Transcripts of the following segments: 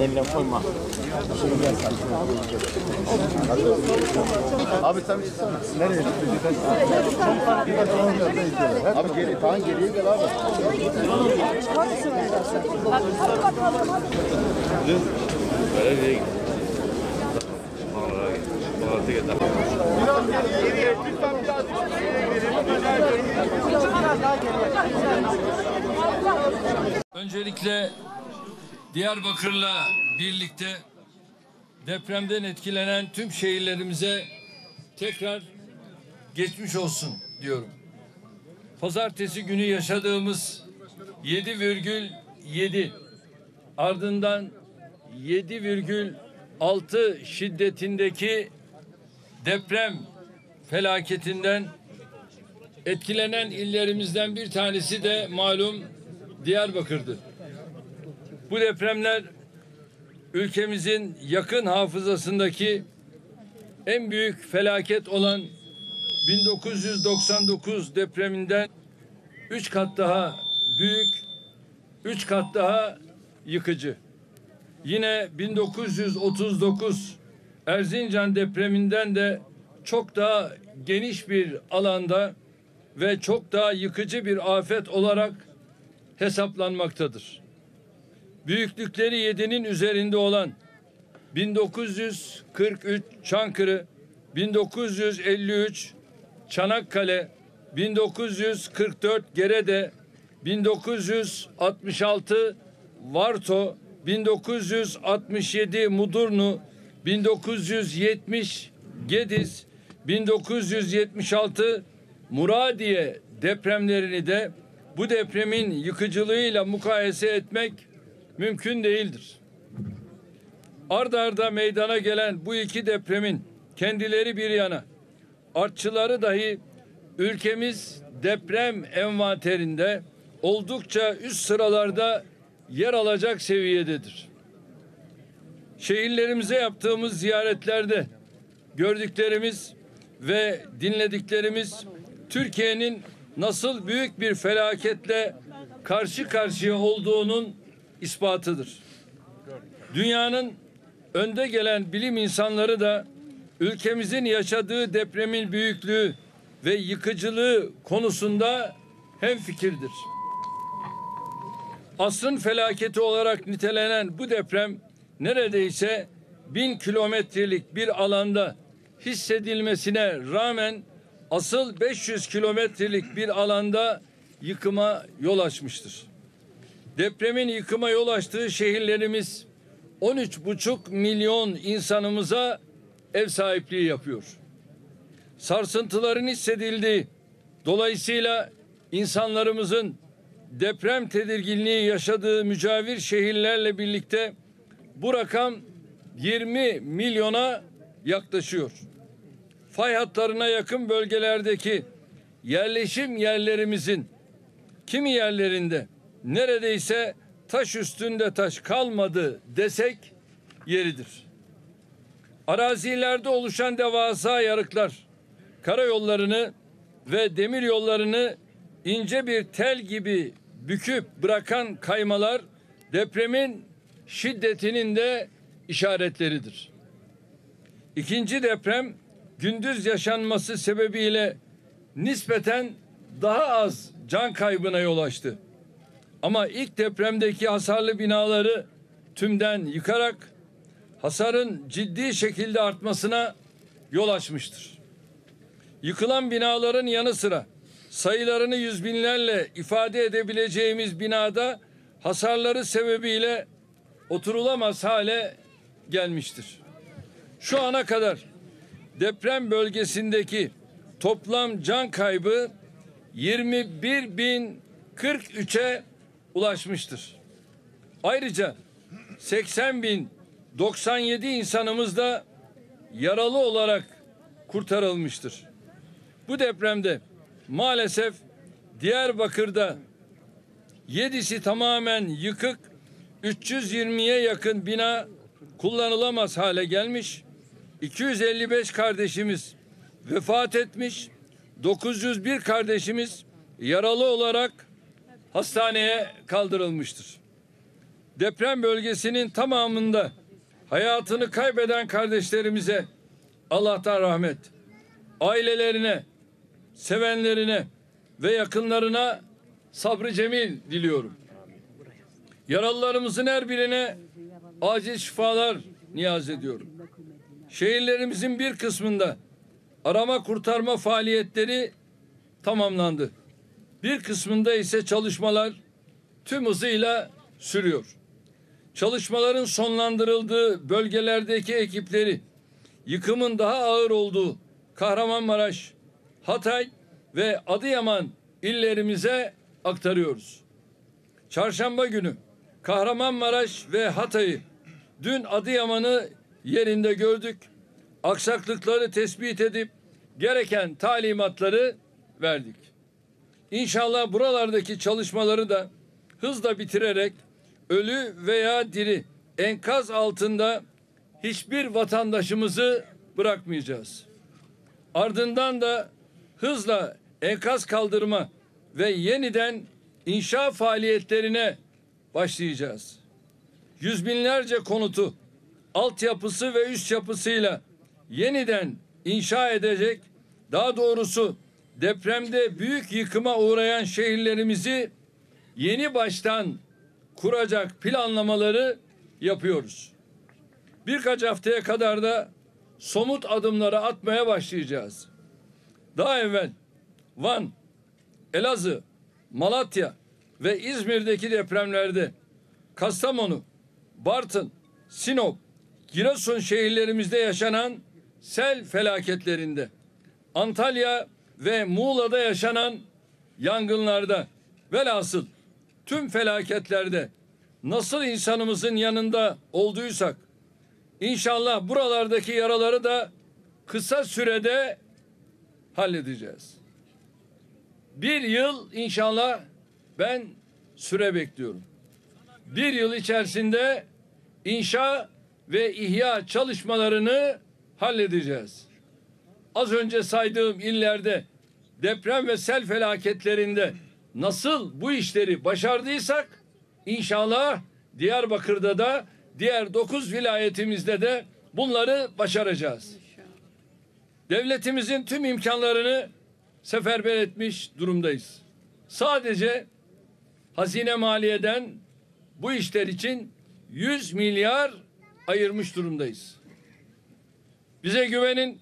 Eline koyma. Abi sen nereye? Abi geri, tamam geriye gel abi. Böyle değil. Bağırtı getir. Biraz geriye, lütfen birazcık geriye. Öncelikle Diyarbakır'la birlikte depremden etkilenen tüm şehirlerimize tekrar geçmiş olsun diyorum. Pazartesi günü yaşadığımız 7,7 ardından 7,6 şiddetindeki deprem felaketinden etkilenen illerimizden bir tanesi de malum Diyarbakır'dı. Bu depremler ülkemizin yakın hafızasındaki en büyük felaket olan 1999 depreminden 3 kat daha büyük, 3 kat daha yıkıcı. Yine 1939 Erzincan depreminden de çok daha geniş bir alanda ve çok daha yıkıcı bir afet olarak hesaplanmaktadır. Büyüklükleri 7'nin üzerinde olan 1943 Çankırı, 1953 Çanakkale, 1944 Gerede, 1966 Varto, 1967 Mudurnu, 1970 Gediz, 1976 Muradiye depremlerini de bu depremin yıkıcılığıyla mukayese etmek mümkün değildir. Ard arda meydana gelen bu iki depremin kendileri bir yana, artçıları dahi ülkemiz deprem envanterinde oldukça üst sıralarda yer alacak seviyededir. Şehirlerimize yaptığımız ziyaretlerde gördüklerimiz ve dinlediklerimiz Türkiye'nin nasıl büyük bir felaketle karşı karşıya olduğunun ispatıdır. Dünyanın önde gelen bilim insanları da ülkemizin yaşadığı depremin büyüklüğü ve yıkıcılığı konusunda hemfikirdir. Asrın felaketi olarak nitelenen bu deprem neredeyse 1000 kilometrelik bir alanda hissedilmesine rağmen asıl 500 kilometrelik bir alanda yıkıma yol açmıştır. Depremin yıkıma yol açtığı şehirlerimiz 13,5 milyon insanımıza ev sahipliği yapıyor. Sarsıntıların hissedildiği, dolayısıyla insanlarımızın deprem tedirginliği yaşadığı mücavir şehirlerle birlikte bu rakam 20 milyona yaklaşıyor. Fay hatlarına yakın bölgelerdeki yerleşim yerlerimizin kimi yerlerinde neredeyse taş üstünde taş kalmadı desek yeridir. Arazilerde oluşan devasa yarıklar, karayollarını ve demir yollarını ince bir tel gibi büküp bırakan kaymalar depremin şiddetinin de işaretleridir. İkinci deprem gündüz yaşanması sebebiyle nispeten daha az can kaybına yol açtı. Ama ilk depremdeki hasarlı binaları tümden yıkarak hasarın ciddi şekilde artmasına yol açmıştır. Yıkılan binaların yanı sıra sayılarını yüz binlerle ifade edebileceğimiz binada hasarları sebebiyle oturulamaz hale gelmiştir. Şu ana kadar deprem bölgesindeki toplam can kaybı 21.043'e ulaşmıştır. Ayrıca 80.097 insanımız da yaralı olarak kurtarılmıştır. Bu depremde maalesef Diyarbakır'da 7'si tamamen yıkık, 320'ye yakın bina kullanılamaz hale gelmiş, 255 kardeşimiz vefat etmiş, 901 kardeşimiz yaralı olarak hastaneye kaldırılmıştır. Deprem bölgesinin tamamında hayatını kaybeden kardeşlerimize Allah'tan rahmet, ailelerine, sevenlerine ve yakınlarına sabrı cemil diliyorum. Yaralılarımızın her birine acil şifalar niyaz ediyorum. Şehirlerimizin bir kısmında arama kurtarma faaliyetleri tamamlandı. Bir kısmında ise çalışmalar tüm hızıyla sürüyor. Çalışmaların sonlandırıldığı bölgelerdeki ekipleri yıkımın daha ağır olduğu Kahramanmaraş, Hatay ve Adıyaman illerimize aktarıyoruz. Çarşamba günü Kahramanmaraş ve Hatay'ı, dün Adıyaman'ı yerinde gördük. Aksaklıkları tespit edip gereken talimatları verdik. İnşallah buralardaki çalışmaları da hızla bitirerek ölü veya diri enkaz altında hiçbir vatandaşımızı bırakmayacağız. Ardından da hızla enkaz kaldırma ve yeniden inşa faaliyetlerine başlayacağız. Yüz binlerce konutu altyapısı ve üst yapısıyla yeniden inşa edecek, daha doğrusu depremde büyük yıkıma uğrayan şehirlerimizi yeni baştan kuracak planlamaları yapıyoruz. Birkaç haftaya kadar da somut adımları atmaya başlayacağız. Daha evvel Van, Elazığ, Malatya ve İzmir'deki depremlerde Kastamonu, Bartın, Sinop, Giresun şehirlerimizde yaşanan sel felaketlerinde, Antalya ve Muğla'da yaşanan yangınlarda, velhasıl tüm felaketlerde nasıl insanımızın yanında olduysak, İnşallah buralardaki yaraları da kısa sürede halledeceğiz. Bir yıl inşallah ben süre bekliyorum. Bir yıl içerisinde inşa ve ihya çalışmalarını halledeceğiz. Az önce saydığım illerde deprem ve sel felaketlerinde nasıl bu işleri başardıysak inşallah Diyarbakır'da da diğer 9 vilayetimizde de bunları başaracağız. Devletimizin tüm imkanlarını seferber etmiş durumdayız. Sadece hazine maliyeden bu işler için 100 milyar ayırmış durumdayız. Bize güvenin,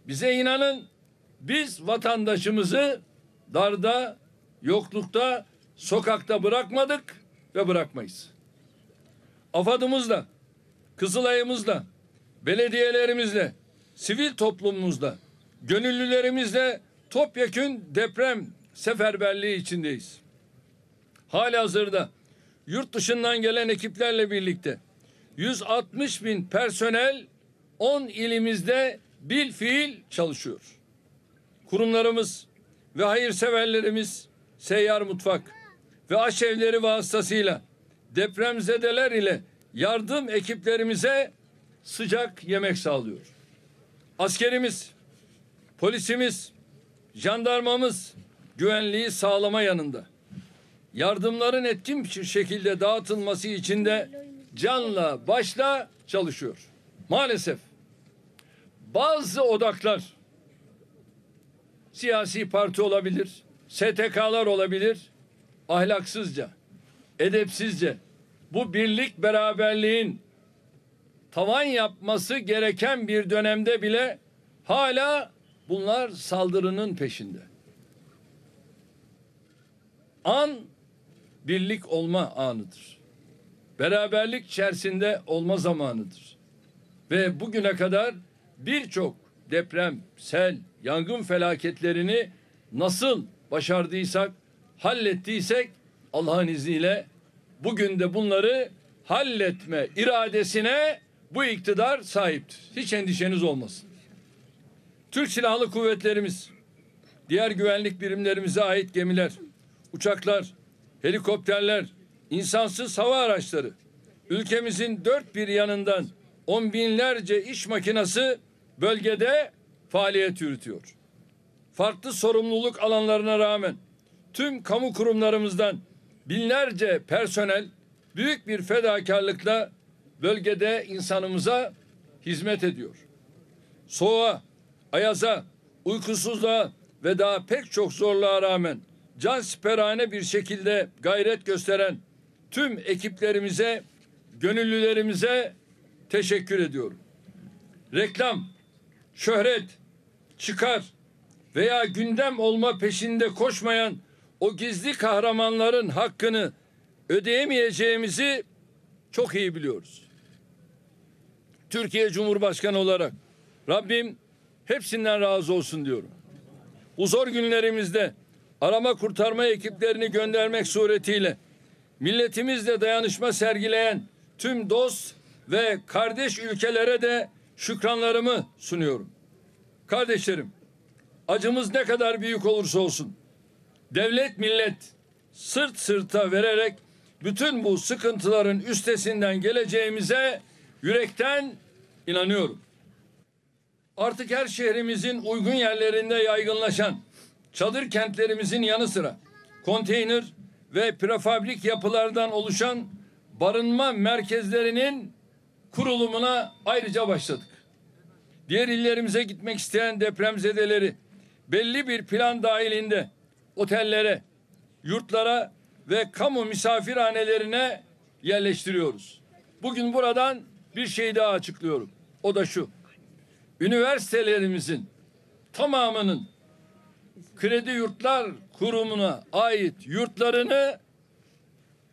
bize inanın. Biz vatandaşımızı darda, yoklukta, sokakta bırakmadık ve bırakmayız. AFAD'ımızla, Kızılay'ımızla, belediyelerimizle, sivil toplumumuzla, gönüllülerimizle topyekün deprem seferberliği içindeyiz. Halihazırda yurt dışından gelen ekiplerle birlikte 160 bin personel 10 ilimizde bilfiil çalışıyor. Kurumlarımız ve hayırseverlerimiz seyyar mutfak ve aşevleri vasıtasıyla depremzedeler ile yardım ekiplerimize sıcak yemek sağlıyor. Askerimiz, polisimiz, jandarmamız güvenliği sağlama yanında. Yardımların etkin bir şekilde dağıtılması için de canla başla çalışıyor. Maalesef bazı odaklar siyasi parti olabilir, STK'lar olabilir, ahlaksızca, edepsizce bu birlik beraberliğin tavan yapması gereken bir dönemde bile hala bunlar saldırının peşinde. An birlik olma anıdır. Beraberlik içerisinde olma zamanıdır. Ve bugüne kadar birçok deprem, sel, yangın felaketlerini nasıl başardıysak, hallettiysek Allah'ın izniyle bugün de bunları halletme iradesine bu iktidar sahiptir. Hiç endişeniz olmasın. Türk Silahlı Kuvvetlerimiz, diğer güvenlik birimlerimize ait gemiler, uçaklar, helikopterler, insansız hava araçları, ülkemizin dört bir yanından on binlerce iş makinesi bölgede faaliyet yürütüyor. Farklı sorumluluk alanlarına rağmen tüm kamu kurumlarımızdan binlerce personel büyük bir fedakarlıkla bölgede insanımıza hizmet ediyor. Soğuğa, ayaza, uykusuzluğa ve daha pek çok zorluğa rağmen cansiperane bir şekilde gayret gösteren tüm ekiplerimize, gönüllülerimize teşekkür ediyorum. Reklam, şöhret, çıkar veya gündem olma peşinde koşmayan o gizli kahramanların hakkını ödeyemeyeceğimizi çok iyi biliyoruz. Türkiye Cumhurbaşkanı olarak Rabbim hepsinden razı olsun diyorum. Bu zor günlerimizde arama kurtarma ekiplerini göndermek suretiyle milletimizle dayanışma sergileyen tüm dost ve kardeş ülkelere de şükranlarımı sunuyorum. Kardeşlerim, acımız ne kadar büyük olursa olsun, devlet millet sırt sırta vererek bütün bu sıkıntıların üstesinden geleceğimize yürekten inanıyorum. Artık her şehrimizin uygun yerlerinde yaygınlaşan çadır kentlerimizin yanı sıra konteyner ve prefabrik yapılardan oluşan barınma merkezlerinin kurulumuna ayrıca başladık. Diğer illerimize gitmek isteyen depremzedeleri belli bir plan dahilinde otellere, yurtlara ve kamu misafirhanelerine yerleştiriyoruz. Bugün buradan bir şey daha açıklıyorum. O da şu: üniversitelerimizin tamamının Kredi Yurtlar Kurumu'na ait yurtlarını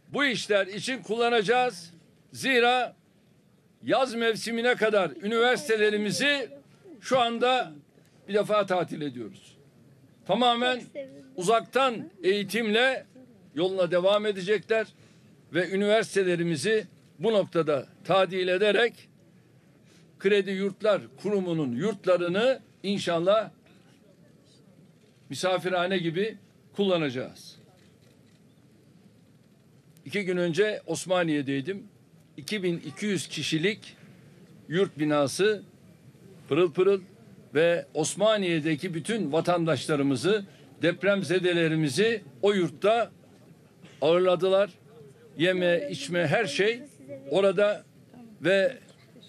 bu işler için kullanacağız. Zira yaz mevsimine kadar üniversitelerimizi şu anda bir defa tatil ediyoruz. Tamamen uzaktan eğitimle yoluna devam edecekler ve üniversitelerimizi bu noktada tadil ederek Kredi Yurtlar Kurumu'nun yurtlarını inşallah misafirhane gibi kullanacağız. 2 gün önce Osmaniye'deydim. 2200 kişilik yurt binası pırıl pırıl ve Osmaniye'deki bütün vatandaşlarımızı, depremzedelerimizi o yurtta ağırladılar. Yeme, içme, her şey orada ve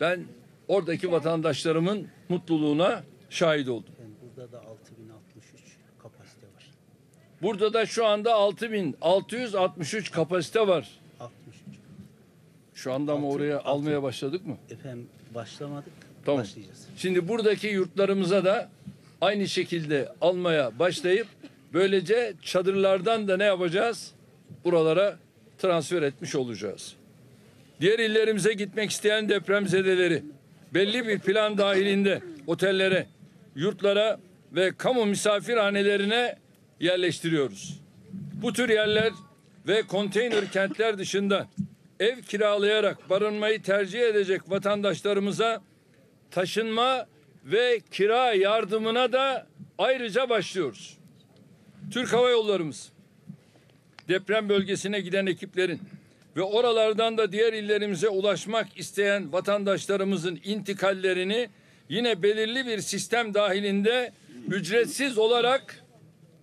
ben oradaki vatandaşlarımın mutluluğuna şahit oldum. Burada da 6063 kapasite var. Burada da şu anda 6663 kapasite var. 63. Şu anda mı oraya almaya başladık mı? Efendim başlamadık. Tamam. Başlayacağız. Şimdi buradaki yurtlarımıza da aynı şekilde almaya başlayıp böylece çadırlardan da ne yapacağız? Buralara transfer etmiş olacağız. Diğer illerimize gitmek isteyen depremzedeleri belli bir plan dahilinde otellere, yurtlara ve kamu misafirhanelerine yerleştiriyoruz. Bu tür yerler ve konteyner kentler dışında ev kiralayarak barınmayı tercih edecek vatandaşlarımıza taşınma ve kira yardımına da ayrıca başlıyoruz. Türk Hava Yollarımız deprem bölgesine giden ekiplerin ve oralardan da diğer illerimize ulaşmak isteyen vatandaşlarımızın intikallerini yine belirli bir sistem dahilinde ücretsiz olarak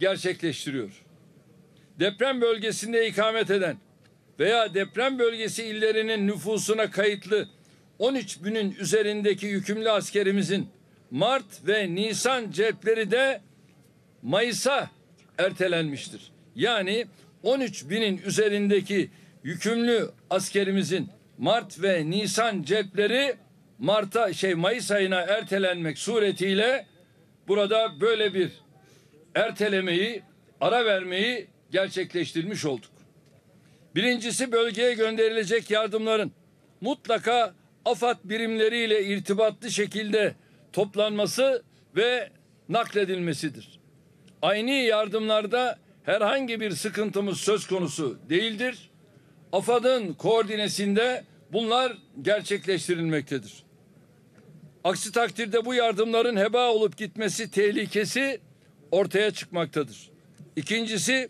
gerçekleştiriyor. Deprem bölgesinde ikamet eden veya deprem bölgesi illerinin nüfusuna kayıtlı 13 binin üzerindeki yükümlü askerimizin Mart ve Nisan cepleri de Mayıs'a ertelenmiştir. Yani 13 binin üzerindeki yükümlü askerimizin Mart ve Nisan cepleri Mayıs ayına ertelenmek suretiyle burada böyle bir ertelemeyi, ara vermeyi gerçekleştirmiş olduk. Birincisi, bölgeye gönderilecek yardımların mutlaka AFAD birimleriyle irtibatlı şekilde toplanması ve nakledilmesidir. Aynı yardımlarda herhangi bir sıkıntımız söz konusu değildir. AFAD'ın koordinesinde bunlar gerçekleştirilmektedir. Aksi takdirde bu yardımların heba olup gitmesi tehlikesi ortaya çıkmaktadır. İkincisi,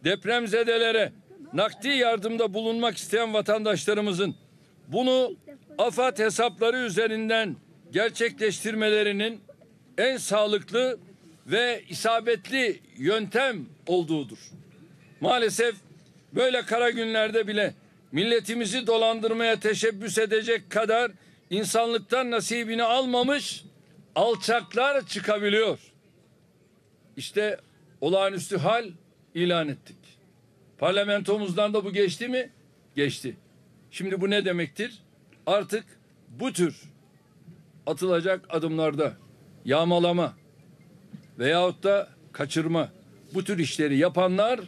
depremzedelere nakdi yardımda bulunmak isteyen vatandaşlarımızın bunu AFAD hesapları üzerinden gerçekleştirmelerinin en sağlıklı ve isabetli yöntem olduğudur. Maalesef böyle kara günlerde bile milletimizi dolandırmaya teşebbüs edecek kadar insanlıktan nasibini almamış alçaklar çıkabiliyor. İşte olağanüstü hal ilan ettik. Parlamentomuzdan da bu geçti mi? Geçti. Şimdi bu ne demektir? Artık bu tür atılacak adımlarda yağmalama veyahut da kaçırma, bu tür işleri yapanlar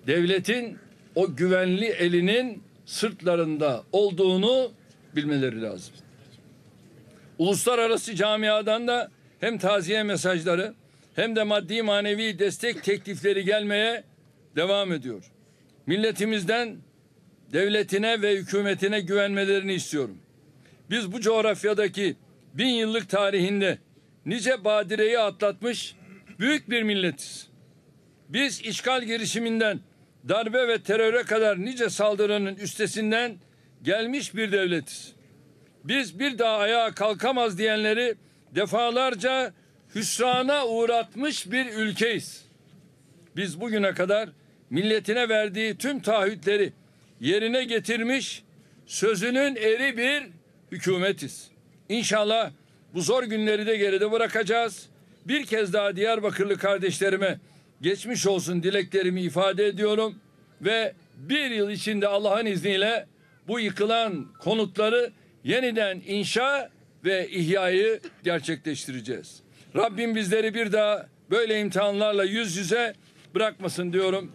devletin o güvenli elinin sırtlarında olduğunu bilmeleri lazım. Uluslararası camiadan da hem taziye mesajları hem de maddi manevi destek teklifleri gelmeye devam ediyor. Milletimizden devletine ve hükümetine güvenmelerini istiyorum. Biz bu coğrafyadaki 1000 yıllık tarihinde nice badireyi atlatmış büyük bir milletiz. Biz işgal girişiminden darbe ve teröre kadar nice saldırının üstesinden gelmiş bir devletiz. Biz bir daha ayağa kalkamaz diyenleri defalarca hüsrana uğratmış bir ülkeyiz. Biz bugüne kadar milletine verdiği tüm taahhütleri yerine getirmiş, sözünün eri bir hükümetiz. İnşallah bu zor günleri de geride bırakacağız. Bir kez daha Diyarbakırlı kardeşlerime geçmiş olsun dileklerimi ifade ediyorum ve bir yıl içinde Allah'ın izniyle bu yıkılan konutları yeniden inşa ve ihyayı gerçekleştireceğiz. Rabbim bizleri bir daha böyle imtihanlarla yüz yüze bırakmasın diyorum.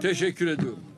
Teşekkür ediyorum.